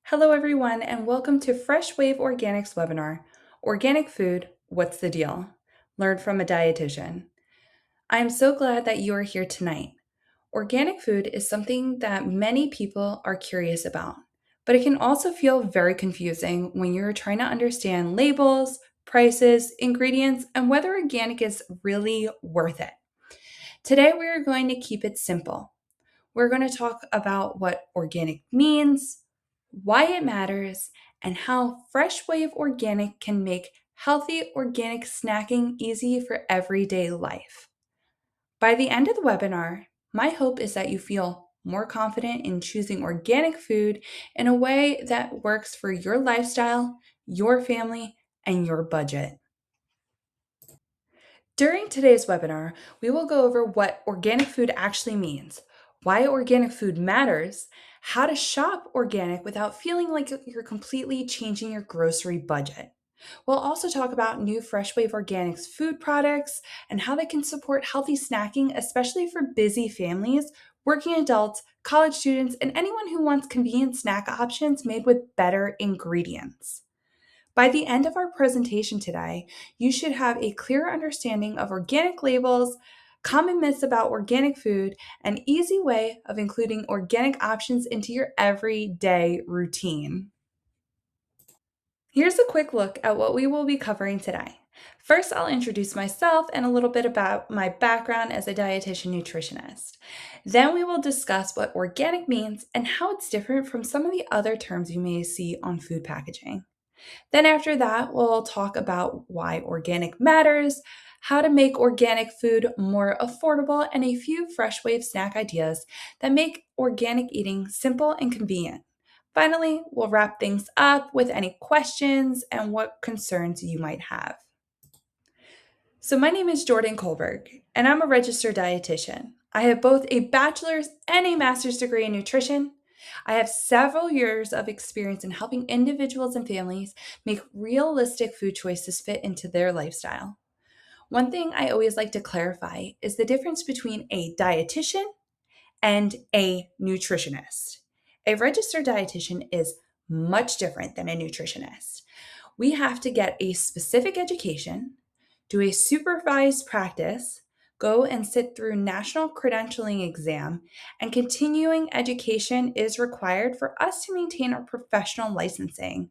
Hello, everyone, and welcome to FreshWave Organics webinar, Organic Food, What's the Deal? Learn from a dietitian. I am so glad that you are here tonight. Organic food is something that many people are curious about, but it can also feel very confusing when you're trying to understand labels, prices, ingredients, and whether organic is really worth it. Today, we are going to keep it simple. We're going to talk about what organic means, why it matters, and how FreshWave Organic can make healthy organic snacking easy for everyday life. By the end of the webinar, my hope is that you feel more confident in choosing organic food in a way that works for your lifestyle, your family, and your budget. During today's webinar, we will go over what organic food actually means, why organic food matters, how to shop organic without feeling like you're completely changing your grocery budget. We'll also talk about new FreshWave Organics food products and how they can support healthy snacking, especially for busy families, working adults, college students, and anyone who wants convenient snack options made with better ingredients. By the end of our presentation today, you should have a clear understanding of organic labels, common myths about organic food, and easy way of including organic options into your everyday routine. Here's a quick look at what we will be covering today. First, I'll introduce myself and a little bit about my background as a dietitian nutritionist. Then we will discuss what organic means and how it's different from some of the other terms you may see on food packaging. Then after that, we'll talk about why organic matters, how to make organic food more affordable, and a few FreshWave snack ideas that make organic eating simple and convenient. Finally, we'll wrap things up with any questions and what concerns you might have. So my name is Jordan Kohlberg, and I'm a registered dietitian. I have both a bachelor's and a master's degree in nutrition. I have several years of experience in helping individuals and families make realistic food choices fit into their lifestyle. One thing I always like to clarify is the difference between a dietitian and a nutritionist. A registered dietitian is much different than a nutritionist. We have to get a specific education, do a supervised practice, go and sit through national credentialing exam, and continuing education is required for us to maintain our professional licensing.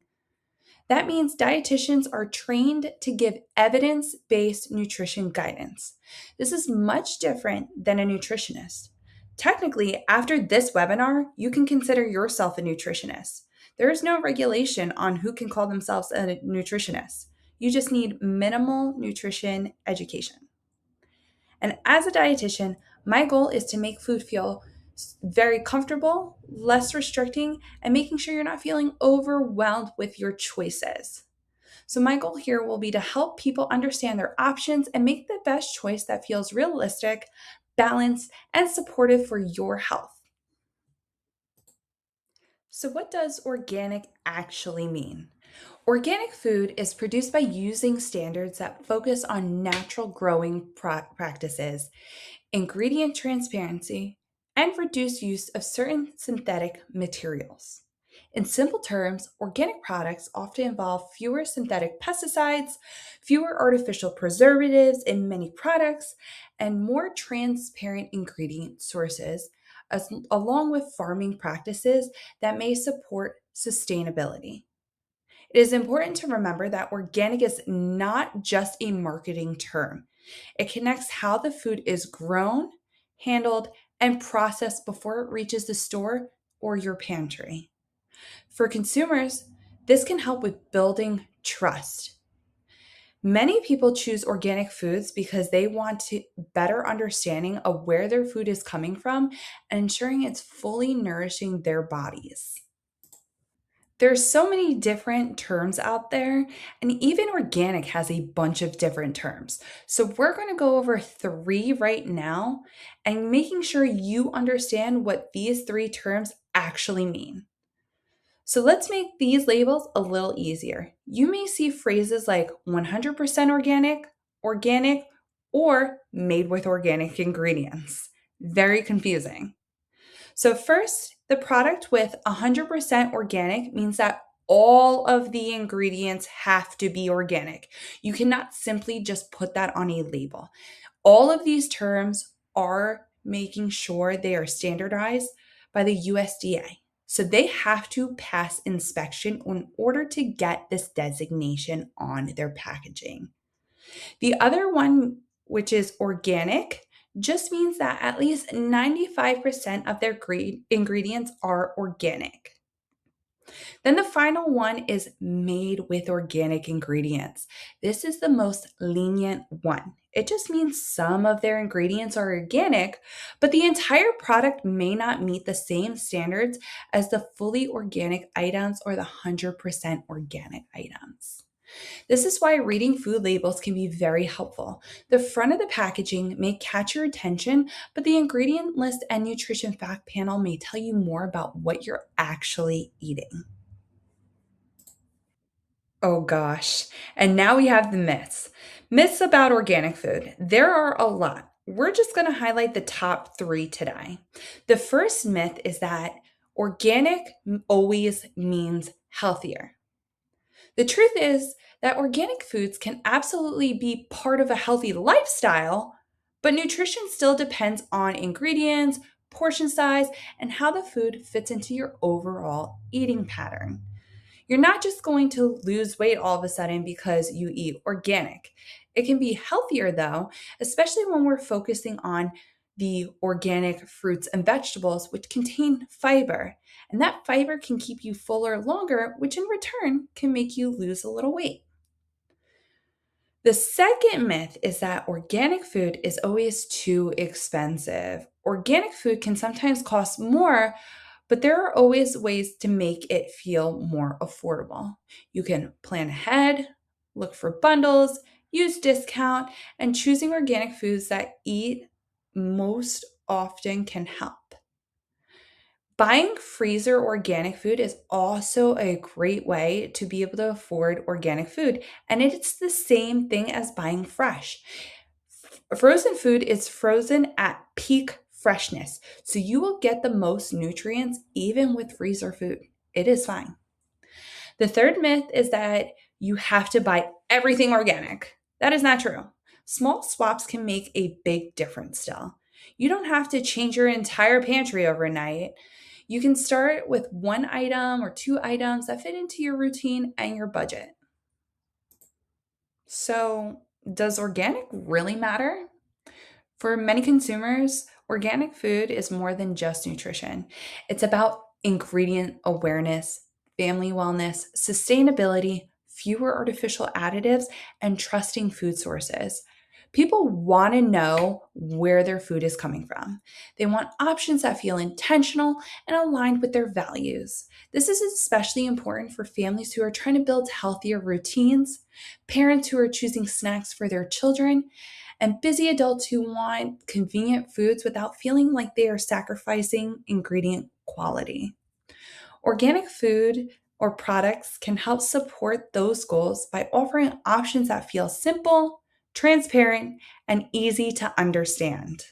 That means dietitians are trained to give evidence-based nutrition guidance. This is much different than a nutritionist. Technically, after this webinar, you can consider yourself a nutritionist. There is no regulation on who can call themselves a nutritionist. You just need minimal nutrition education. And as a dietitian, my goal is to make food feel very comfortable, less restricting, and making sure you're not feeling overwhelmed with your choices. So, my goal here will be to help people understand their options and make the best choice that feels realistic, balanced, and supportive for your health. So, what does organic actually mean? Organic food is produced by using standards that focus on natural growing practices, ingredient transparency, and reduced use of certain synthetic materials. In simple terms, organic products often involve fewer synthetic pesticides, fewer artificial preservatives in many products, and more transparent ingredient sources, along with farming practices that may support sustainability. It is important to remember that organic is not just a marketing term. It connects how the food is grown, handled, and processed before it reaches the store or your pantry. For consumers, this can help with building trust. Many people choose organic foods because they want to better understanding of where their food is coming from and ensuring it's fully nourishing their bodies. There's so many different terms out there, and even organic has a bunch of different terms. So we're going to go over three right now and making sure you understand what these three terms actually mean. So let's make these labels a little easier. You may see phrases like 100% organic, or made with organic ingredients. Very confusing. So first, The product with 100% organic means that all of the ingredients have to be organic. You cannot simply just put that on a label. All of these terms are making sure they are standardized by the USDA. So they have to pass inspection in order to get this designation on their packaging. The other one, which is organic, just means that at least 95% of their ingredients are organic. Then the final one is made with organic ingredients. This is the most lenient one. It just means some of their ingredients are organic, but the entire product may not meet the same standards as the fully organic items or the 100% organic items. This is why reading food labels can be very helpful. The front of the packaging may catch your attention, but the ingredient list and nutrition fact panel may tell you more about what you're actually eating. Oh gosh. And now we have the myths. Myths about organic food. There are a lot. We're just going to highlight the top 3 today. The first myth is that organic always means healthier. The truth is that organic foods can absolutely be part of a healthy lifestyle, but nutrition still depends on ingredients, portion size, and how the food fits into your overall eating pattern. You're not just going to lose weight all of a sudden because you eat organic. It can be healthier though, especially when we're focusing on the organic fruits and vegetables, which contain fiber. And that fiber can keep you fuller longer, which in return can make you lose a little weight. The second myth is that organic food is always too expensive. Organic food can sometimes cost more, but there are always ways to make it feel more affordable. You can plan ahead, look for bundles, use discount, and choosing organic foods that eat most often can help. Buying freezer organic food is also a great way to be able to afford organic food, and it's the same thing as buying fresh. Frozen food is frozen at peak freshness, so you will get the most nutrients even with freezer food. It is fine. The third myth is that you have to buy everything organic. That is not true. Small swaps can make a big difference still. You don't have to change your entire pantry overnight. You can start with 1 item or 2 items that fit into your routine and your budget. So, does organic really matter? For many consumers, organic food is more than just nutrition. It's about ingredient awareness, family wellness, sustainability, fewer artificial additives, and trusting food sources. People want to know where their food is coming from. They want options that feel intentional and aligned with their values. This is especially important for families who are trying to build healthier routines, parents who are choosing snacks for their children, and busy adults who want convenient foods without feeling like they are sacrificing ingredient quality. Organic food or products can help support those goals by offering options that feel simple, transparent, and easy to understand.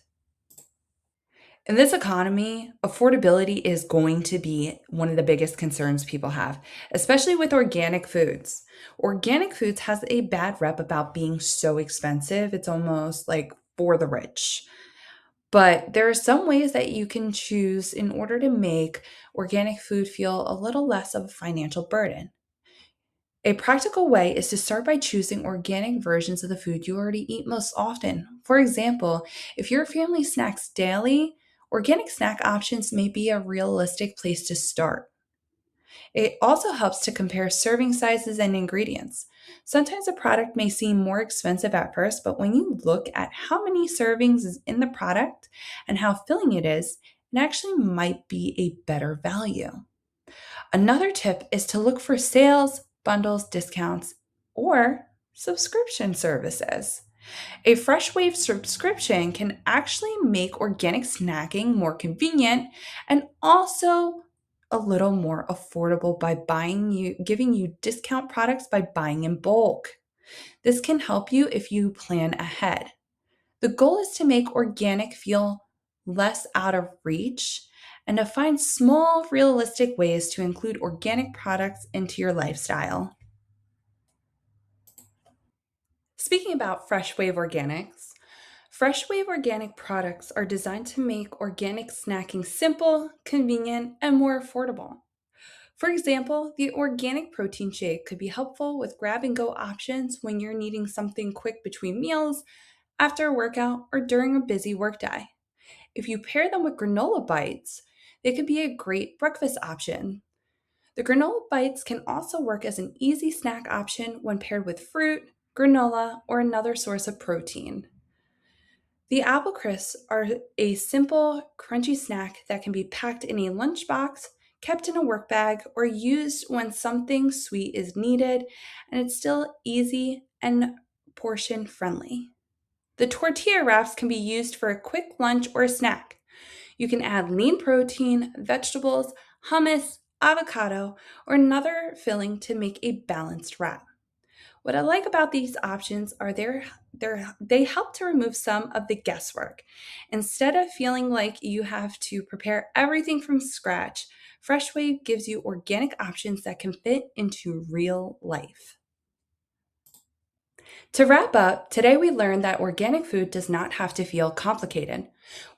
In this economy, affordability is going to be one of the biggest concerns people have, especially with organic foods. Organic foods has a bad rep about being so expensive. It's almost like for the rich. But there are some ways that you can choose in order to make organic food feel a little less of a financial burden. A practical way is to start by choosing organic versions of the food you already eat most often. For example, if your family snacks daily, organic snack options may be a realistic place to start. It also helps to compare serving sizes and ingredients. Sometimes a product may seem more expensive at first, but when you look at how many servings is in the product and how filling it is, it actually might be a better value. Another tip is to look for sales, bundles, discounts, or subscription services. A FreshWave subscription can actually make organic snacking more convenient and also a little more affordable by giving you discount products by buying in bulk. This can help you if you plan ahead. The goal is to make organic feel less out of reach and to find small, realistic ways to include organic products into your lifestyle. Speaking about FreshWave Organics, FreshWave Organic products are designed to make organic snacking simple, convenient, and more affordable. For example, the organic protein shake could be helpful with grab and go options when you're needing something quick between meals, after a workout, or during a busy workday. If you pair them with granola bites, they could be a great breakfast option. The granola bites can also work as an easy snack option when paired with fruit, granola, or another source of protein. The apple crisps are a simple, crunchy snack that can be packed in a lunchbox, kept in a work bag, or used when something sweet is needed, and it's still easy and portion friendly. The tortilla wraps can be used for a quick lunch or snack. You can add lean protein, vegetables, hummus, avocado, or another filling to make a balanced wrap. What I like about these options are they help to remove some of the guesswork. Instead of feeling like you have to prepare everything from scratch, FreshWave gives you organic options that can fit into real life. To wrap up, today we learned that organic food does not have to feel complicated.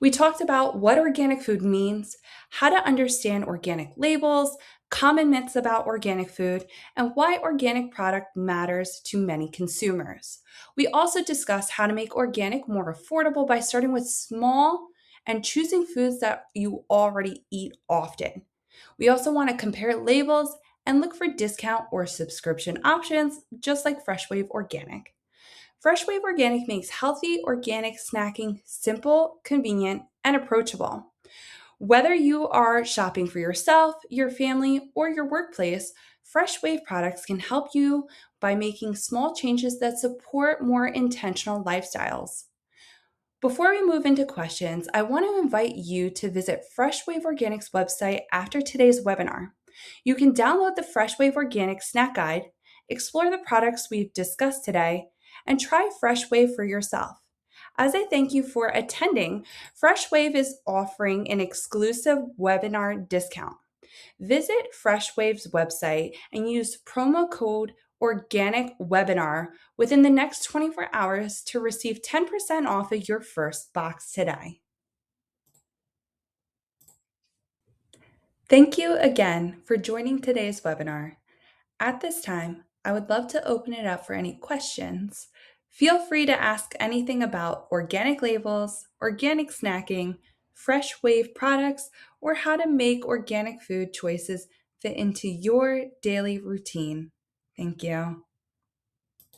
We talked about what organic food means, how to understand organic labels, common myths about organic food, and why organic product matters to many consumers. We also discussed how to make organic more affordable by starting with small and choosing foods that you already eat often. We also want to compare labels and look for discount or subscription options, just like FreshWave Organic. FreshWave Organic makes healthy organic snacking simple, convenient, and approachable. Whether you are shopping for yourself, your family, or your workplace, FreshWave products can help you by making small changes that support more intentional lifestyles. Before we move into questions, I want to invite you to visit FreshWave Organic's website after today's webinar. You can download the FreshWave Organic Snack Guide, explore the products we've discussed today, and try FreshWave for yourself. As I thank you for attending, FreshWave is offering an exclusive webinar discount. Visit FreshWave's website and use promo code Organic Webinar within the next 24 hours to receive 10% off of your first box today. Thank you again for joining today's webinar. At this time, I would love to open it up for any questions. Feel free to ask anything about organic labels, organic snacking, fresh wave products, or how to make organic food choices fit into your daily routine. Thank you.